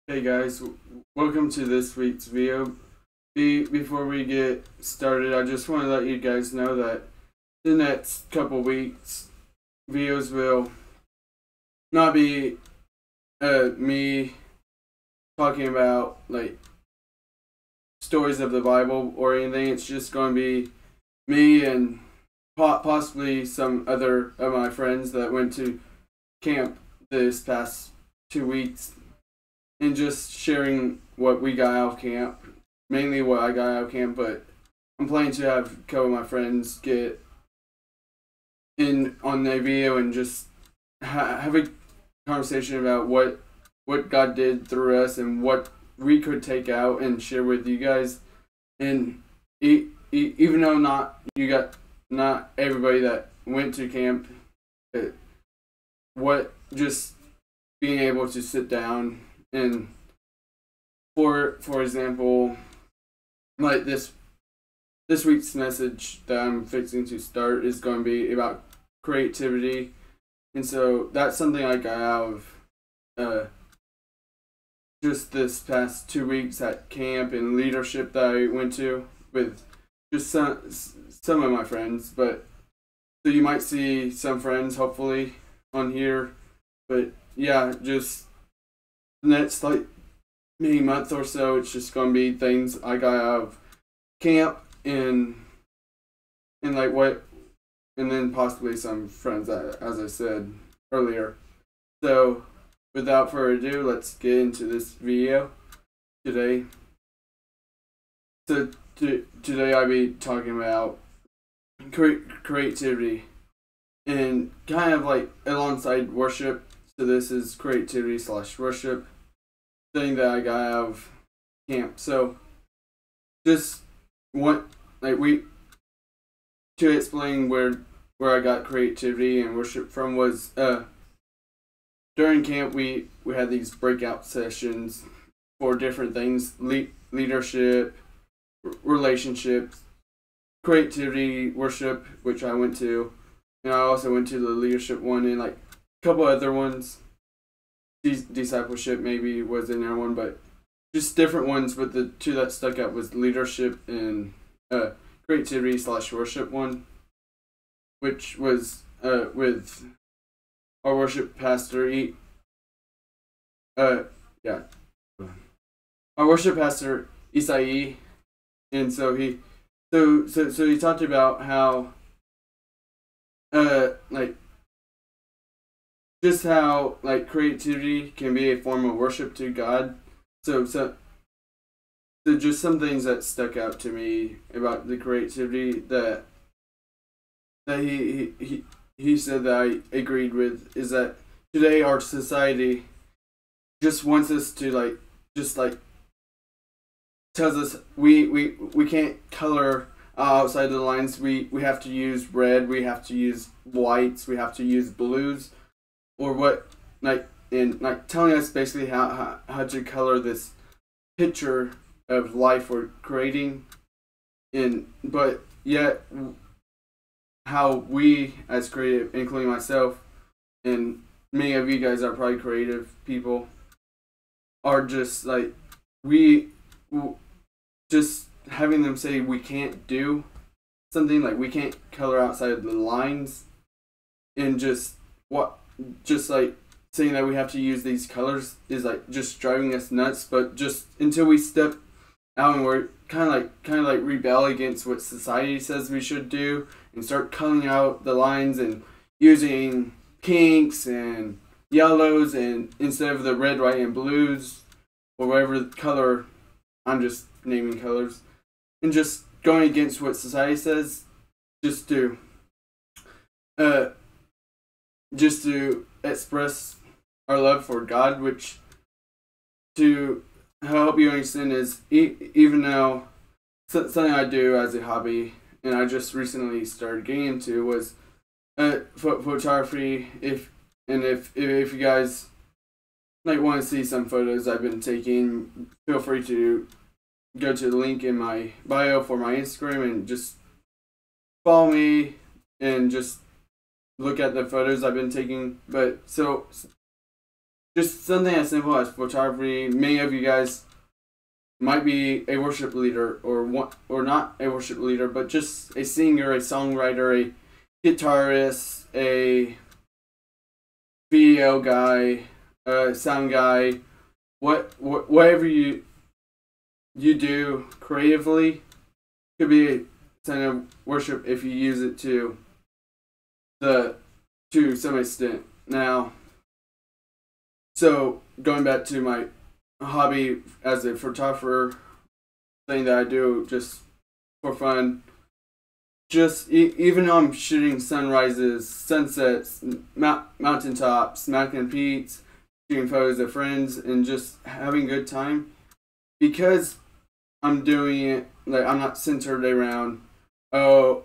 Hey guys, welcome to this week's video. Before we get started, I just want to let you guys know that the next couple weeks, videos will not be me talking about like stories of the Bible or anything. It's just going to be me and possibly some other of my friends that went to camp this past 2 weeks and just sharing what we got out of camp, mainly what I got out of camp, but I'm planning to have a couple of my friends get in on the video and just have a conversation about what God did through us and what we could take out and share with you guys. And even though not everybody that went to camp, what just being able to sit down and for example, like this week's message that I'm fixing to start is going to be about creativity, and so that's something I got out of just this past 2 weeks at camp and leadership that I went to with just some of my friends. But so you might see some friends hopefully on here, but yeah, just the next like maybe month or so, it's just gonna be things I got out of camp and like what, and then possibly some friends as I said earlier. So without further ado, let's get into this video today. So today I'll be talking about creativity and kind of like alongside worship. So this is creativity slash worship thing that I got out of camp. So just what like we to explain where I got creativity and worship from was during camp we had these breakout sessions for different things: leadership, relationships, creativity, worship, which I went to, and I also went to the leadership one and like a couple other ones. Discipleship maybe was in there one, but just different ones. But the two that stuck out was leadership and creativity slash worship one, which was with our worship pastor. Yeah, our worship pastor Isai, and so he he talked about how like just how like creativity can be a form of worship to God. So just some things that stuck out to me about the creativity that he said that I agreed with is that today our society just wants us to like tells us we can't color outside of the lines. We have to use red, we have to use whites, we have to use blues, or what, like, and like telling us basically how to color this picture of life we're creating, but yet how we as creative, including myself and many of you guys are probably creative people, are just like we just having them say we can't do something, like we can't color outside of the lines, and just like saying that we have to use these colors is like just driving us nuts. But just until we step out and we're kind of like rebel against what society says we should do and start coloring out the lines and using pinks and yellows and instead of the red, white, and blues or whatever color, I'm just naming colors, and just going against what society says, just to express our love for God, which, to help you understand, is even though something I do as a hobby and I just recently started getting into was photography. If you guys like want to see some photos I've been taking, feel free to go to the link in my bio for my Instagram and just follow me and just look at the photos I've been taking. But so just something as simple as photography. Many of you guys might be a worship leader or not a worship leader, but just a singer, a songwriter, a guitarist, a video guy, a sound guy, whatever you do creatively could be a sign of worship if you use it to some extent. Now, so going back to my hobby as a photographer, thing that I do just for fun, just even though I'm shooting sunrises, sunsets, mountaintops, smacking peaks, shooting photos of friends, and just having a good time, because I'm doing it, like, I'm not centered around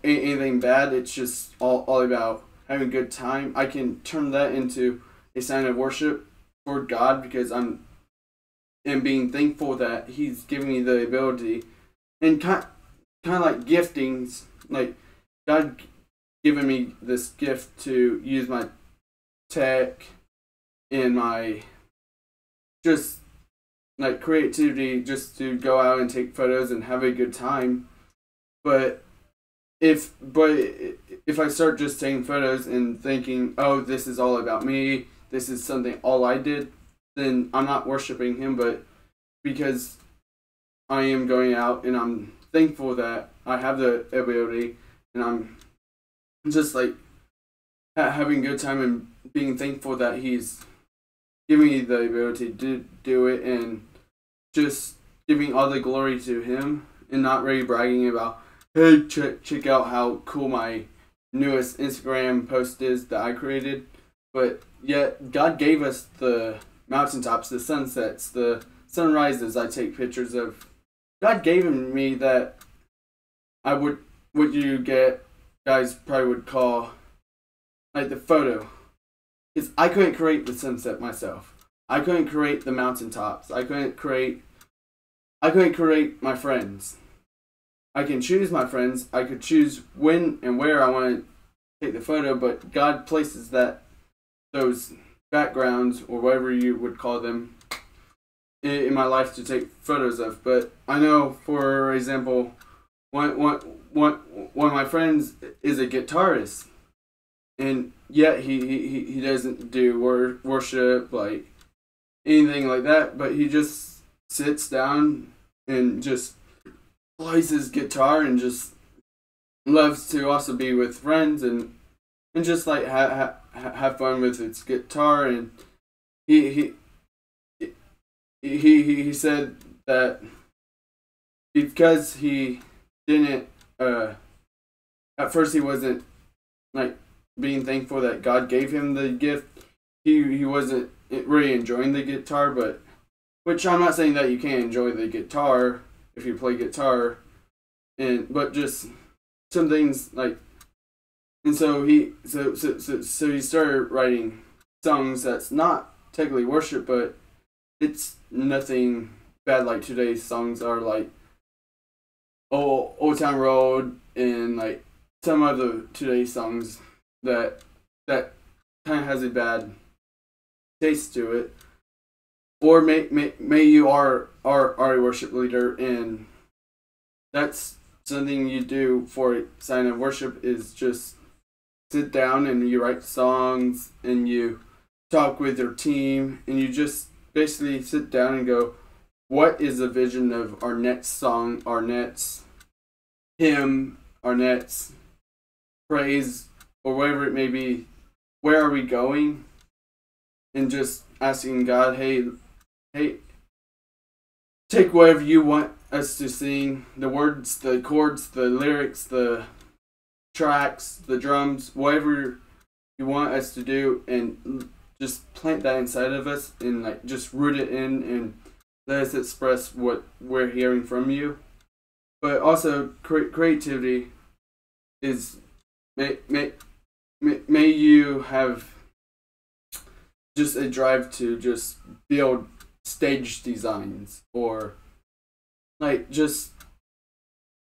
anything bad. It's just all about having a good time. I can turn that into a sign of worship for God, because I'm being thankful that He's giving me the ability, and kind of like giftings, like God given me this gift to use my tech and my just like creativity just to go out and take photos and have a good time. But if I start just taking photos and thinking, oh, this is all about me, this is something all I did, then I'm not worshiping Him. But because I am going out and I'm thankful that I have the ability, and I'm just like having a good time and being thankful that He's giving me the ability to do it, and just giving all the glory to Him, and not really bragging about, hey, check out how cool my newest Instagram post is that I created. But yet God gave us the mountaintops, the sunsets, the sunrises I take pictures of. God gave me that. I would, what you guys probably would call like the photo. Because I couldn't create the sunset myself. I couldn't create the mountaintops. I couldn't create my friends. I can choose my friends. I could choose when and where I want to take the photo, but God places those backgrounds, or whatever you would call them, in my life to take photos of. But I know, for example, one of my friends is a guitarist, and yet he doesn't do worship, like anything like that, but he just sits down and just plays his guitar, and just loves to also be with friends and just like have fun with his guitar. And he said that because he didn't at first he wasn't like being thankful that God gave him the gift, he wasn't really enjoying the guitar. But which I'm not saying that you can't enjoy the guitar if you play guitar, but just some things like, and so he started writing songs that's not technically worship, but it's nothing bad like today's songs are, like Old Town Road and like some other today's songs that kind of has a bad taste to it. Or may you are a worship leader, and that's something you do for a sign of worship, is just sit down and you write songs and you talk with your team, and you just basically sit down and go, what is the vision of our next song, our next hymn, our next praise, or whatever it may be? Where are we going? And just asking God, hey, take whatever you want us to sing, the words, the chords, the lyrics, the tracks, the drums, whatever you want us to do, and just plant that inside of us, and like just root it in, and let us express what we're hearing from you. But also creativity is, may you have just a drive to just build stage designs, or like just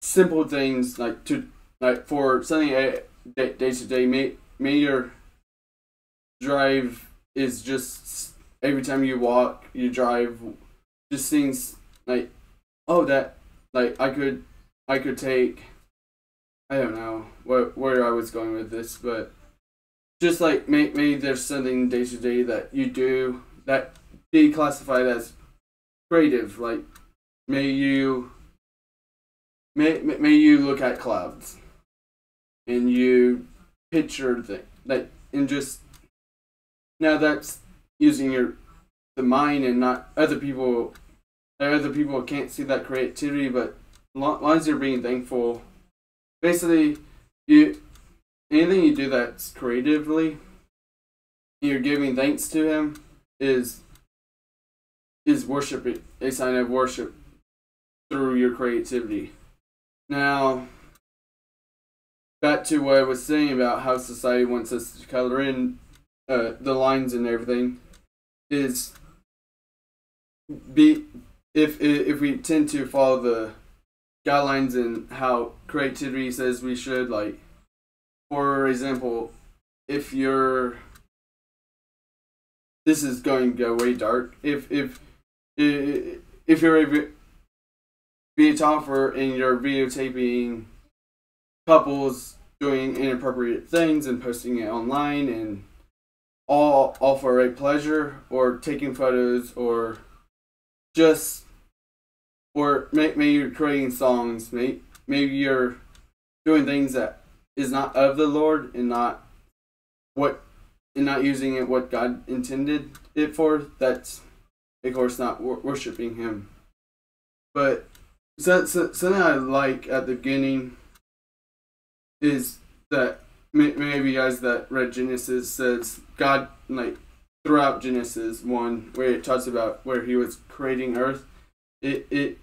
simple things, like for something day to day. May your drive is just every time you walk, you drive, just things like, oh, that, like, I could take, I don't know where I was going with this, but just like maybe there's something day to day that you do that be classified as creative. Like may you may you look at clouds and you picture that and just now that's using the mind and not other people. Other people can't see that creativity, but as long as you're being thankful, basically you anything you do that's creatively, you're giving thanks to Him is worship, a sign of worship through your creativity. Now, back to what I was saying about how society wants us to color in the lines and everything, is if we tend to follow the guidelines and how creativity says we should, like for example, if you're this is going to go way dark. If you're a videographer and you're videotaping couples doing inappropriate things and posting it online and all for a pleasure, or taking photos, or just or maybe you're creating songs, maybe you're doing things that is not of the Lord and not using it what God intended it for, that's of course not worshiping Him. But something I like at the beginning is that maybe you guys that read Genesis says God, like throughout Genesis 1 where it talks about where He was creating earth, he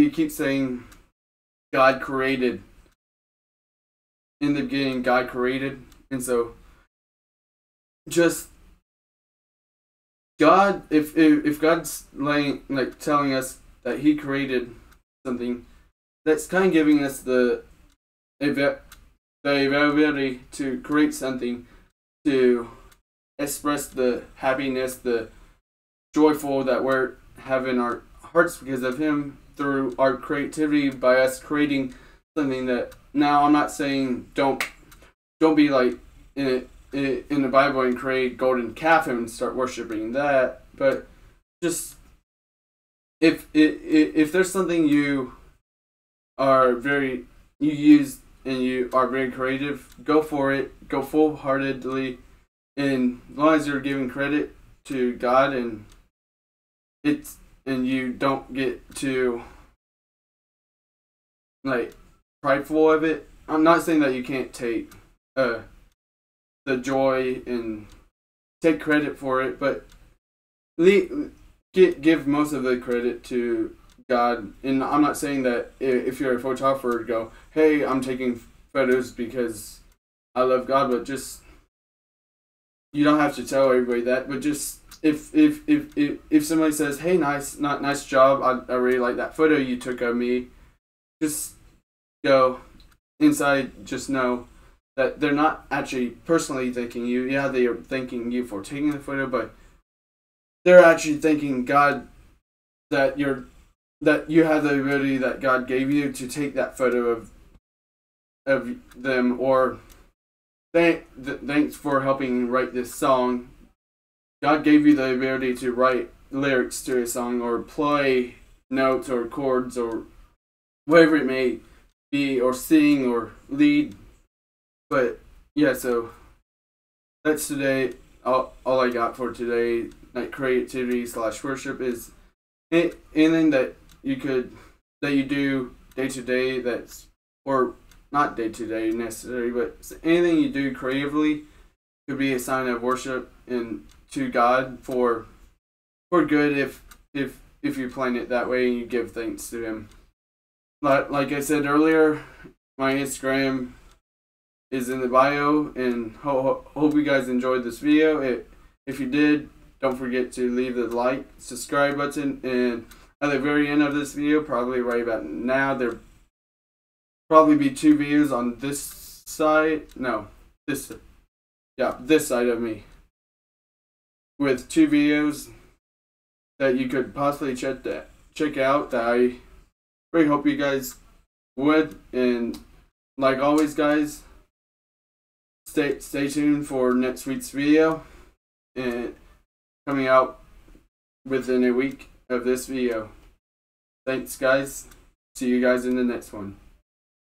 keeps saying God created. In the beginning God created. And so just God, if God's telling us that He created something, that's kind of giving us the ability to create something, to express the happiness, the joyful that we're having our hearts because of Him through our creativity, by us creating something that. Now I'm not saying don't be like in the Bible and create golden calf and start worshiping that, but just if there's something you use and you are very creative, go for it, go full-heartedly, and as long as you're giving credit to God and you don't get too like prideful of it. I'm not saying that you can't take the joy and take credit for it, but give most of the credit to God. And I'm not saying that if you're a photographer, go, hey, I'm taking photos because I love God, but just you don't have to tell everybody that. But just if somebody says, hey, nice job, I really like that photo you took of me, just go inside, just know that they're not actually personally thanking you. Yeah, they are thanking you for taking the photo, but they're actually thanking God that you have the ability that God gave you to take that photo of them, or thanks for helping write this song. God gave you the ability to write lyrics to a song, or play notes or chords or whatever it may be, or sing or lead. But yeah, so that's today. All I got for today. Like creativity / worship is anything that you do day to day, that's, or not day to day necessarily, but anything you do creatively could be a sign of worship and to God for good if you plan it that way and you give thanks to Him. Like I said earlier, my Instagram is in the bio, and hope you guys enjoyed this video. If you did, don't forget to leave the like, subscribe button, and at the very end of this video, probably right about now, there probably be 2 videos on this side. No, this side of me. with 2 videos that you could possibly check out that I really hope you guys would. And like always, guys, stay tuned for next week's video, and coming out within a week of this video. Thanks, guys. See you guys in the next one.